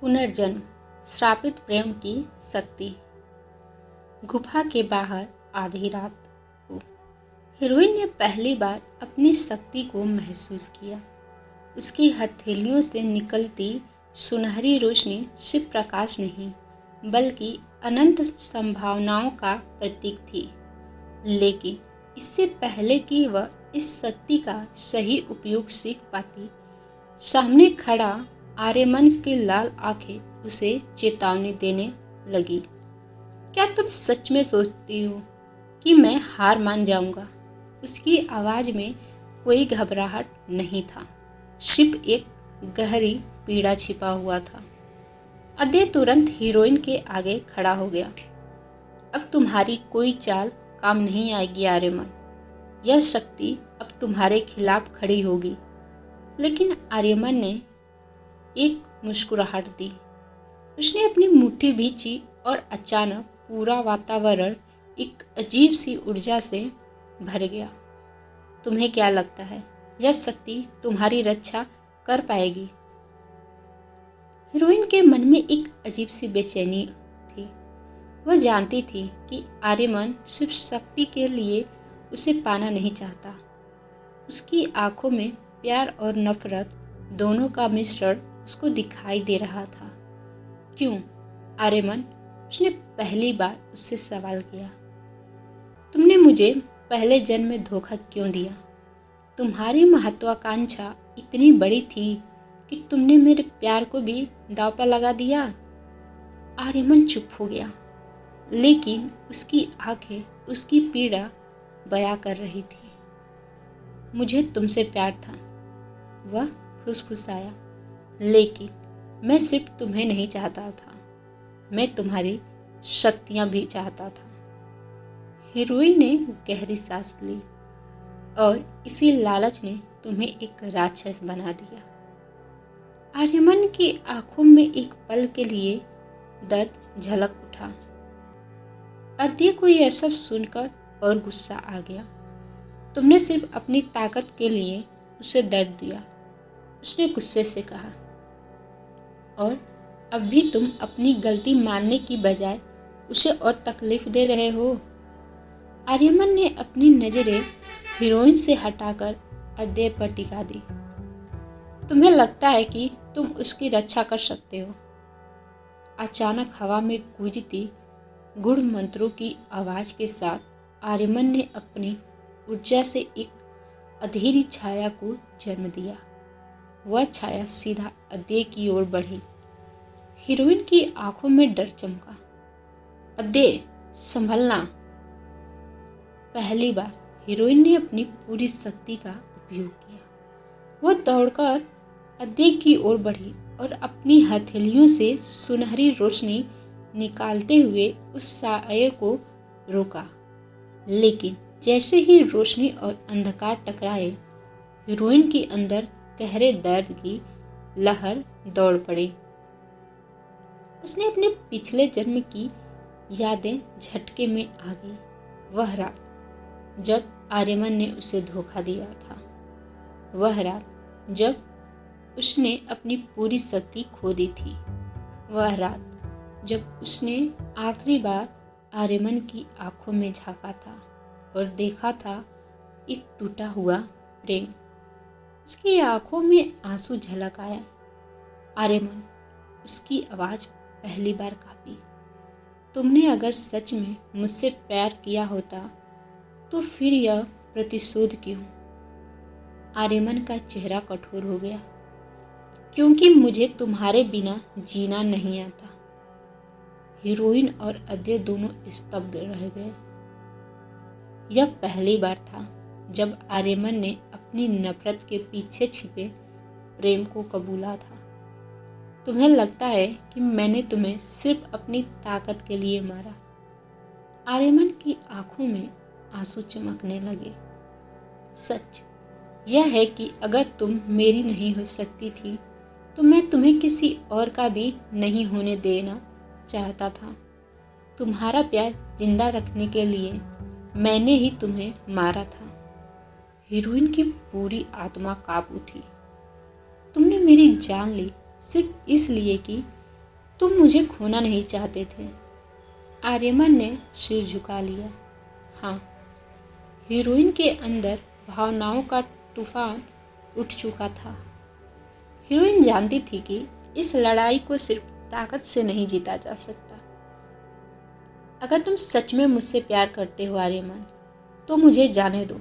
पुनर्जन्म, श्रापित प्रेम की शक्ति। गुफा के बाहर आधी रात को हीरोइन ने पहली बार अपनी शक्ति को महसूस किया। उसकी हथेलियों से निकलती सुनहरी रोशनी सिर्फ प्रकाश नहीं बल्कि अनंत संभावनाओं का प्रतीक थी। लेकिन इससे पहले कि वह इस शक्ति का सही उपयोग सीख पाती, सामने खड़ा आर्यमन की लाल आंखें उसे चेतावनी देने लगी। क्या तुम सच में सोचती हो कि मैं हार मान जाऊंगा? उसकी आवाज में कोई घबराहट नहीं था, सिर्फ एक गहरी पीड़ा छिपा हुआ था। अदय तुरंत हीरोइन के आगे खड़ा हो गया। अब तुम्हारी कोई चाल काम नहीं आएगी आर्यमन। यह शक्ति अब तुम्हारे खिलाफ खड़ी होगी। लेकिन आर्यमन ने एक मुस्कुराहट दी। उसने अपनी मुट्ठी भींची और अचानक पूरा वातावरण एक अजीब सी ऊर्जा से भर गया। तुम्हें क्या लगता है यह शक्ति तुम्हारी रक्षा कर पाएगी? हीरोइन के मन में एक अजीब सी बेचैनी थी। वह जानती थी कि आर्यमन सिर्फ शक्ति के लिए उसे पाना नहीं चाहता। उसकी आंखों में प्यार और नफरत दोनों का मिश्रण उसको दिखाई दे रहा था। क्यों आर्यमन? उसने पहली बार उससे सवाल किया। तुमने मुझे पहले जन्म में धोखा क्यों दिया? तुम्हारी महत्वाकांक्षा इतनी बड़ी थी कि तुमने मेरे प्यार को भी दांव पर लगा दिया। आर्यमन चुप हो गया, लेकिन उसकी आंखें उसकी पीड़ा बयां कर रही थी। मुझे तुमसे प्यार था, वह फुसफुसाया, लेकिन मैं सिर्फ तुम्हें नहीं चाहता था, मैं तुम्हारी शक्तियां भी चाहता था। हीरोइन ने गहरी सांस ली। और इसी लालच ने तुम्हें एक राक्षस बना दिया। आर्यमन की आंखों में एक पल के लिए दर्द झलक उठा। अदय को यह सब सुनकर और गुस्सा आ गया। तुमने सिर्फ अपनी ताकत के लिए उसे दर्द दिया, उसने गुस्से से कहा। और अब भी तुम अपनी गलती मानने की बजाय उसे और तकलीफ दे रहे हो। आर्यमन ने अपनी नजरें हीरोइन से हटाकर अदय पर टिका दी। तुम्हें लगता है कि तुम उसकी रक्षा कर सकते हो? अचानक हवा में गूंजती गूढ़ मंत्रों की आवाज के साथ आर्यमन ने अपनी ऊर्जा से एक अंधेरी छाया को जन्म दिया। वह छाया सीधा अदय की ओर बढ़ी। हीरोइन की आंखों में डर चमका। अदय, संभलना। पहली बार हीरोइन ने अपनी पूरी शक्ति का उपयोग किया। वह दौड़कर अदय की ओर बढ़ी और अपनी हथेलियों से सुनहरी रोशनी निकालते हुए उस साये को रोका। लेकिन जैसे ही रोशनी और अंधकार टकराए, हीरोइन के अंदर गहरे दर्द की लहर दौड़ पड़ी। उसने अपने पिछले जन्म की यादें झटके में आ गई। वह रात जब आर्यमन ने उसे धोखा दिया था, वह रात जब उसने अपनी पूरी शक्ति खो दी थी, वह रात जब उसने आखिरी बार आर्यमन की आंखों में झांका था और देखा था एक टूटा हुआ प्रेम। उसकी आंखों में आंसू झलक आया। आर्यमन, उसकी आवाज पहली बार कांपी। तुमने अगर सच में मुझसे प्यार किया होता तो फिर यह प्रतिशोध क्यों? आर्यमन का चेहरा कठोर हो गया। क्योंकि मुझे तुम्हारे बिना जीना नहीं आता। हीरोइन और अदय दोनों स्तब्ध रह गए। यह पहली बार था जब आर्यमन ने अपनी नफरत के पीछे छिपे प्रेम को कबूला था। तुम्हें लगता है कि मैंने तुम्हें सिर्फ अपनी ताकत के लिए मारा? आर्यमन की आंखों में आंसू चमकने लगे। सच यह है कि अगर तुम मेरी नहीं हो सकती थी तो मैं तुम्हें किसी और का भी नहीं होने देना चाहता था। तुम्हारा प्यार जिंदा रखने के लिए मैंने ही तुम्हें मारा था। हीरोइन की पूरी आत्मा कांप उठी। तुमने मेरी जान ली सिर्फ इसलिए कि तुम मुझे खोना नहीं चाहते थे। आर्यमन ने सिर झुका लिया। हाँ, हीरोइन के अंदर भावनाओं का तूफान उठ चुका था। हीरोइन जानती थी कि इस लड़ाई को सिर्फ ताकत से नहीं जीता जा सकता। अगर तुम सच में मुझसे प्यार करते हो आर्यमन, तो मुझे जाने दो।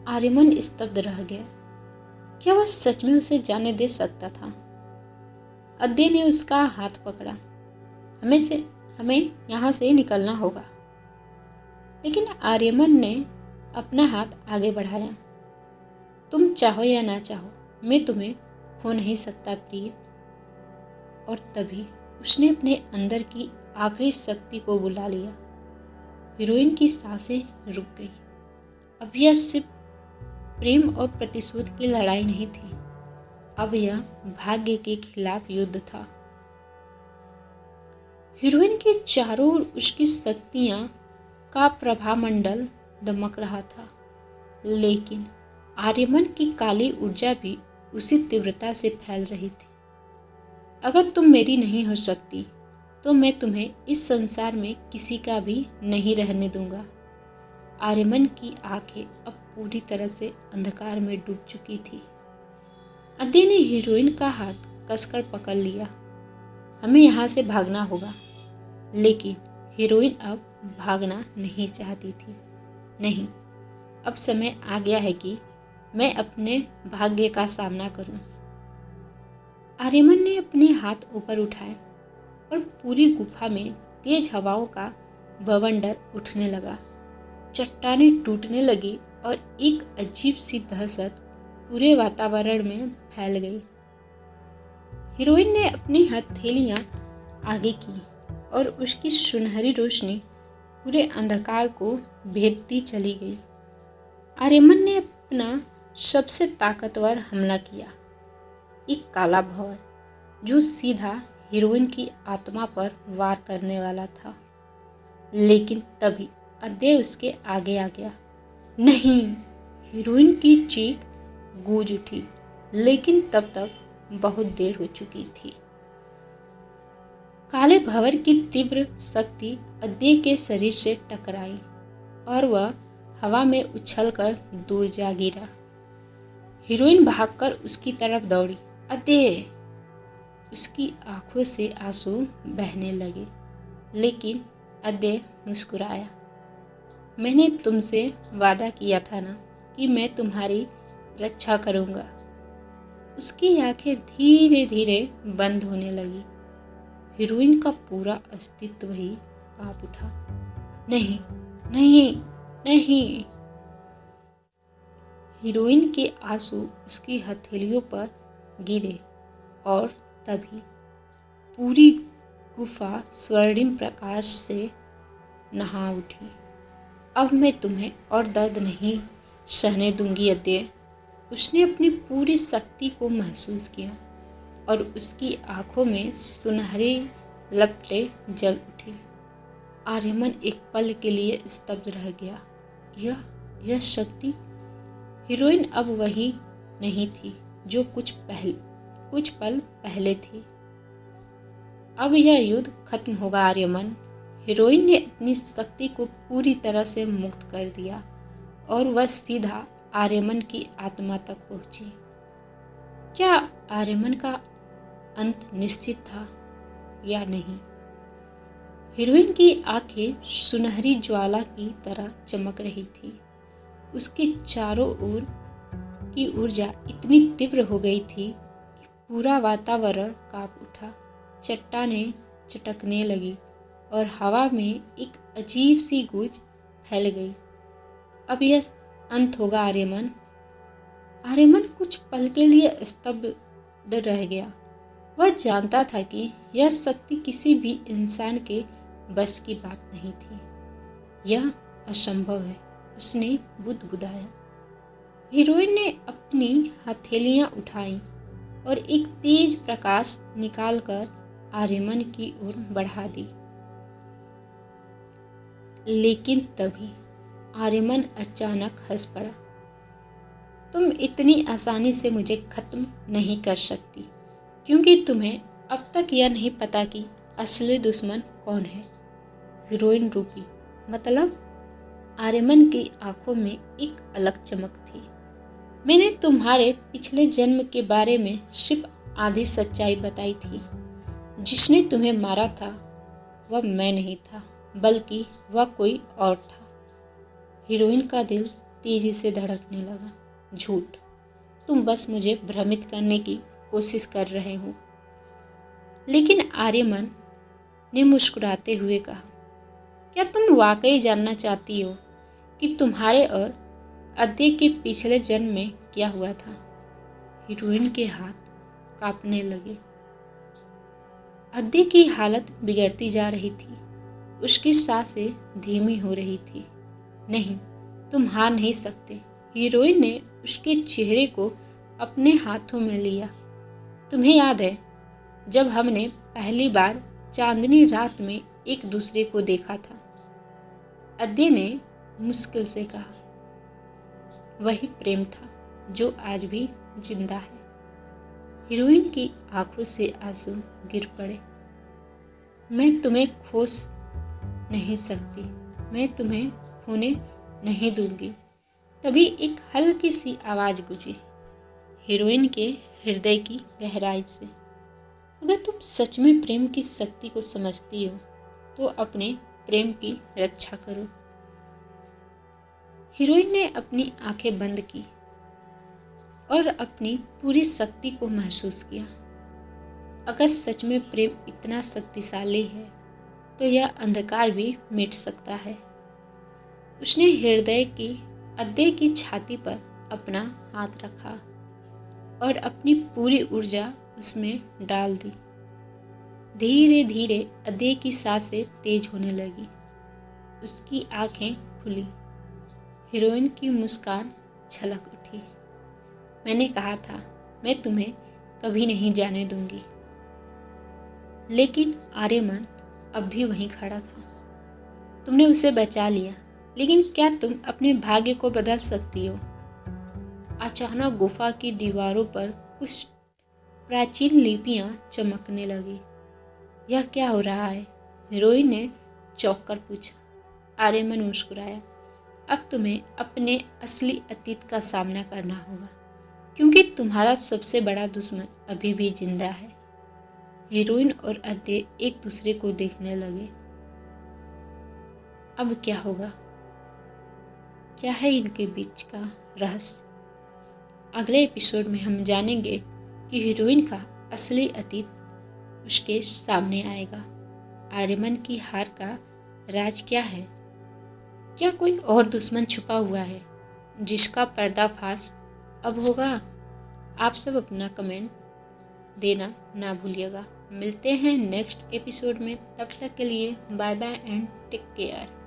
आर्यमन स्तब्ध रह गया। क्या वह सच में उसे जाने दे सकता था? अद्य ने उसका हाथ पकड़ा। हमें यहाँ से निकलना होगा। लेकिन आर्यमन ने अपना हाथ आगे बढ़ाया। तुम चाहो या ना चाहो, मैं तुम्हें खो नहीं सकता प्रिय। और तभी उसने अपने अंदर की आखिरी शक्ति को बुला लिया। हीरोइन की सांसें रुक गई। अब यह सिर्फ प्रेम और प्रतिशोध की लड़ाई नहीं थी, अब यह भाग्य के खिलाफ युद्ध था। हीरोइन के चारों ओर उसकी शक्तियां का प्रभामंडल दमक रहा था, लेकिन आर्यमन की काली ऊर्जा भी उसी तीव्रता से फैल रही थी। अगर तुम मेरी नहीं हो सकती, तो मैं तुम्हें इस संसार में किसी का भी नहीं रहने दूंगा। आर्यमन की आंखें अब पूरी तरह से अंधकार में डूब चुकी थी। अद्य ने हीरोइन का हाथ कसकर पकड़ लिया। हमें यहाँ से भागना होगा। लेकिन हीरोइन अब भागना नहीं चाहती थी। नहीं, अब समय आ गया है कि मैं अपने भाग्य का सामना करूं। आर्यमन ने अपने हाथ ऊपर उठाए और पूरी गुफा में तेज हवाओं का बवंडर उठने लगा। चट्टानें टूटने लगी और एक अजीब सी दहशत पूरे वातावरण में फैल गई। हीरोइन ने अपनी हथेलियां आगे की और उसकी सुनहरी रोशनी पूरे अंधकार को भेदती चली गई। आर्यमन ने अपना सबसे ताकतवर हमला किया, एक काला भंवर जो सीधा हीरोइन की आत्मा पर वार करने वाला था। लेकिन तभी अद्य उसके आगे आ गया। नहीं! हीरोइन की चीख गूंज उठी, लेकिन तब तक बहुत देर हो चुकी थी। काले भंवर की तीव्र शक्ति अद्य के शरीर से टकराई और वह हवा में उछलकर दूर जा गिरा। हीरोइन भागकर उसकी तरफ दौड़ी। अद्य! उसकी आंखों से आंसू बहने लगे, लेकिन अद्य मुस्कुराया। मैंने तुमसे वादा किया था ना कि मैं तुम्हारी रक्षा करूंगा। उसकी आंखें धीरे धीरे बंद होने लगी। हीरोइन का पूरा अस्तित्व ही कांप उठा। नहीं, नहीं, नहीं! हीरोइन के आंसू उसकी हथेलियों पर गिरे और तभी पूरी गुफा स्वर्णिम प्रकाश से नहा उठी। अब मैं तुम्हें और दर्द नहीं सहने दूंगी अद्य। उसने अपनी पूरी शक्ति को महसूस किया और उसकी आंखों में सुनहरी लपटें जल उठी। आर्यमन एक पल के लिए स्तब्ध रह गया। यह शक्ति! हीरोइन अब वही नहीं थी जो कुछ पल पहले थी। अब यह युद्ध खत्म होगा आर्यमन। हीरोइन ने अपनी शक्ति को पूरी तरह से मुक्त कर दिया और वह सीधा आर्यमन की आत्मा तक पहुंची। क्या आर्यमन का अंत निश्चित था या नहीं? हीरोइन की आंखें सुनहरी ज्वाला की तरह चमक रही थी। उसके चारों ओर की ऊर्जा इतनी तीव्र हो गई थी कि पूरा वातावरण कांप उठा। चट्टानें चटकने लगी और हवा में एक अजीब सी गूंज फैल गई। अब यह अंत होगा आर्यमन। आर्यमन कुछ पल के लिए स्तब्ध रह गया। वह जानता था कि यह शक्ति किसी भी इंसान के बस की बात नहीं थी। यह असंभव है, उसने बुदबुदाया। हीरोइन ने अपनी हथेलियां उठाई और एक तेज प्रकाश निकालकर आर्यमन की ओर बढ़ा दी। लेकिन तभी आर्यमन अचानक हंस पड़ा। तुम इतनी आसानी से मुझे खत्म नहीं कर सकती, क्योंकि तुम्हें अब तक यह नहीं पता कि असली दुश्मन कौन है। हीरोइन रुकी। मतलब? आर्यमन की आंखों में एक अलग चमक थी। मैंने तुम्हारे पिछले जन्म के बारे में सिर्फ आधी सच्चाई बताई थी। जिसने तुम्हें मारा था वह मैं नहीं था, बल्कि वह कोई और था। हीरोइन का दिल तेजी से धड़कने लगा। झूठ। तुम बस मुझे भ्रमित करने की कोशिश कर रहे हो। लेकिन आर्यमन ने मुस्कुराते हुए कहा, क्या तुम वाकई जानना चाहती हो कि तुम्हारे और अद्य के पिछले जन्म में क्या हुआ था? हीरोइन के हाथ कांपने लगे। अद्य की हालत बिगड़ती जा रही थी। उसकी सांसें धीमी हो रही थी। नहीं, तुम हार नहीं सकते। हीरोइन ने उसके चेहरे को अपने हाथों में लिया। तुम्हें याद है जब हमने पहली बार चांदनी रात में एक दूसरे को देखा था? अद्य ने मुश्किल से कहा। वही प्रेम था जो आज भी जिंदा है। हीरोइन की आंखों से आंसू गिर पड़े। मैं तुम्हें खो नहीं सकती, मैं तुम्हें खोने नहीं दूंगी। तभी एक हल्की सी आवाज गूंजी हीरोइन के हृदय की गहराई से। अगर तुम सच में प्रेम की शक्ति को समझती हो तो अपने प्रेम की रक्षा करो। हीरोइन ने अपनी आंखें बंद की और अपनी पूरी शक्ति को महसूस किया। अगर सच में प्रेम इतना शक्तिशाली है तो यह अंधकार भी मिट सकता है। उसने हृदय की अद्य की छाती पर अपना हाथ रखा और अपनी पूरी ऊर्जा उसमें डाल दी। धीरे धीरे अद्य की सांसें तेज होने लगी। उसकी आंखें खुली। हीरोइन की मुस्कान छलक उठी। मैंने कहा था मैं तुम्हें कभी नहीं जाने दूंगी। लेकिन आर्यमन अब भी वहीं खड़ा था। तुमने उसे बचा लिया, लेकिन क्या तुम अपने भाग्य को बदल सकती हो? अचानक गुफा की दीवारों पर कुछ प्राचीन लिपियां चमकने लगी। यह क्या हो रहा है? हीरोइन ने चौंक कर पूछा। आर्यमन मुस्कुराया। अब तुम्हें अपने असली अतीत का सामना करना होगा, क्योंकि तुम्हारा सबसे बड़ा दुश्मन अभी भी जिंदा है। हीरोइन और अद्य एक दूसरे को देखने लगे। अब क्या होगा? क्या है इनके बीच का रहस्य? अगले एपिसोड में हम जानेंगे कि हीरोइन का असली अतीत उसके सामने आएगा। आर्यमन की हार का राज क्या है? क्या कोई और दुश्मन छुपा हुआ है जिसका पर्दाफाश अब होगा? आप सब अपना कमेंट देना ना भूलिएगा। मिलते हैं नेक्स्ट एपिसोड में। तब तक के लिए bye bye and take care.